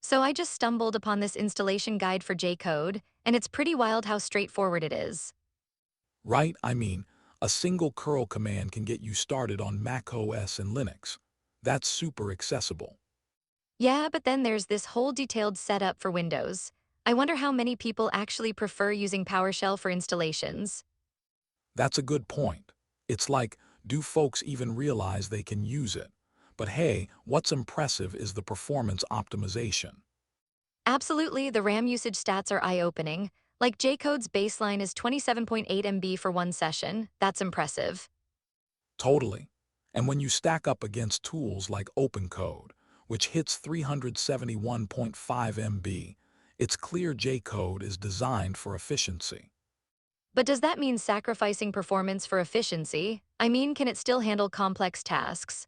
So I just stumbled upon this installation guide for jcode, and it's pretty wild how straightforward it is. Right? A single curl command can get you started on Mac OS and Linux. That's super accessible. Yeah, but then there's this whole detailed setup for Windows. I wonder how many people actually prefer using PowerShell for installations. That's a good point. It's like, do folks even realize they can use it? But hey, what's impressive is the performance optimization. Absolutely, the RAM usage stats are eye-opening. Like jcode's baseline is 27.8 MB for one session. That's impressive. Totally. And when you stack up against tools like OpenCode, which hits 371.5 MB, it's clear J-code is designed for efficiency. But does that mean sacrificing performance for efficiency? I mean, can it still handle complex tasks?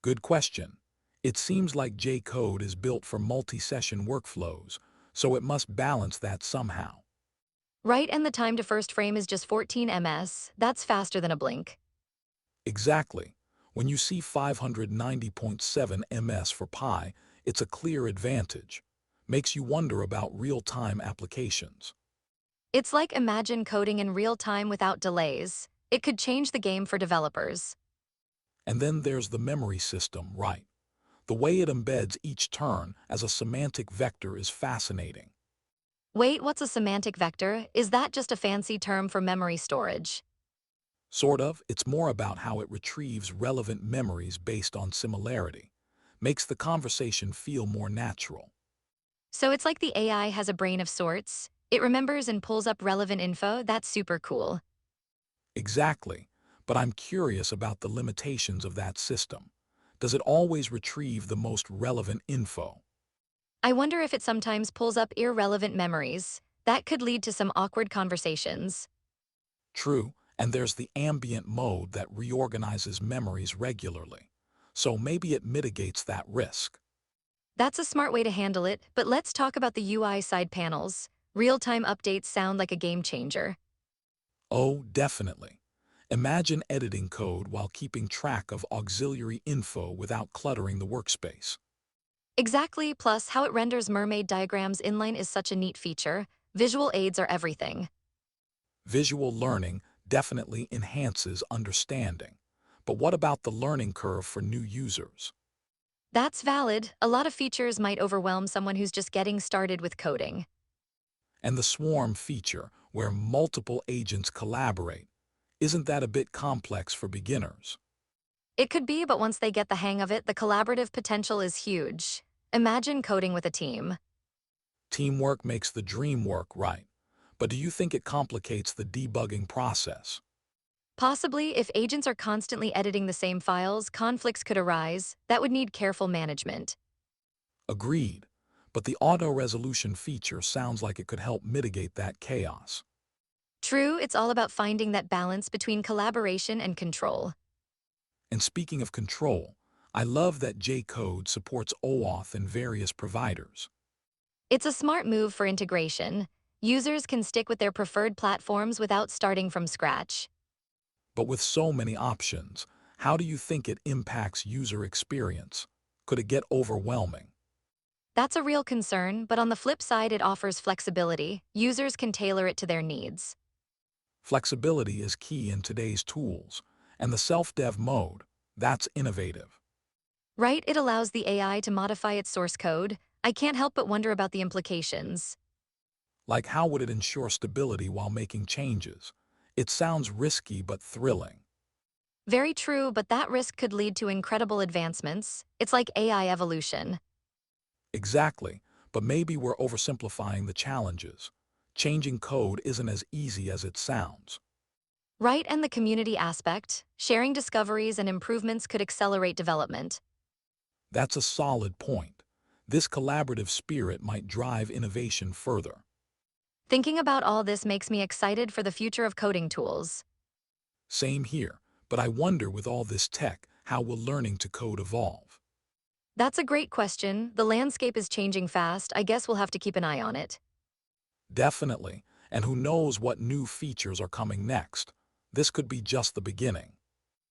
Good question. It seems like J-code is built for multi-session workflows, so it must balance that somehow. Right, and the time to first frame is just 14 ms. That's faster than a blink. Exactly. When you see 590.7 ms for Pi, it's a clear advantage. Makes you wonder about real-time applications. It's like imagine coding in real time without delays. It could change the game for developers. And then there's the memory system, right? The way it embeds each turn as a semantic vector is fascinating. Wait, what's a semantic vector? Is that just a fancy term for memory storage? Sort of, it's more about how it retrieves relevant memories based on similarity. Makes the conversation feel more natural. So it's like the AI has a brain of sorts. It remembers and pulls up relevant info. That's super cool. Exactly, but I'm curious about the limitations of that system. Does it always retrieve the most relevant info? I wonder if it sometimes pulls up irrelevant memories. That could lead to some awkward conversations. True, and there's the ambient mode that reorganizes memories regularly. So maybe it mitigates that risk. That's a smart way to handle it, but let's talk about the UI side panels. Real-time updates sound like a game changer. Oh, definitely. Imagine editing code while keeping track of auxiliary info without cluttering the workspace. Exactly, plus how it renders mermaid diagrams inline is such a neat feature. Visual aids are everything. Visual learning definitely enhances understanding. But what about the learning curve for new users? That's valid. A lot of features might overwhelm someone who's just getting started with coding. And the swarm feature, where multiple agents collaborate, isn't that a bit complex for beginners? It could be, but once they get the hang of it, the collaborative potential is huge. Imagine coding with a team. Teamwork makes the dream work, right? But do you think it complicates the debugging process? Possibly, if agents are constantly editing the same files, conflicts could arise. That would need careful management. Agreed. But the auto-resolution feature sounds like it could help mitigate that chaos. True, it's all about finding that balance between collaboration and control. And speaking of control, I love that J-code supports OAuth and various providers. It's a smart move for integration. Users can stick with their preferred platforms without starting from scratch. But with so many options, how do you think it impacts user experience? Could it get overwhelming? That's a real concern, but on the flip side, it offers flexibility. Users can tailor it to their needs. Flexibility is key in today's tools, and the self-dev mode, that's innovative. Right, it allows the AI to modify its source code. I can't help but wonder about the implications. Like how would it ensure stability while making changes? It sounds risky but thrilling. Very true, but that risk could lead to incredible advancements. It's like AI evolution. Exactly, but maybe we're oversimplifying the challenges. Changing code isn't as easy as it sounds. Right, and the community aspect, sharing discoveries and improvements could accelerate development. That's a solid point. This collaborative spirit might drive innovation further. Thinking about all this makes me excited for the future of coding tools. Same here, but I wonder with all this tech, how will learning to code evolve? That's a great question. The landscape is changing fast. I guess we'll have to keep an eye on it. Definitely, and who knows what new features are coming next. This could be just the beginning.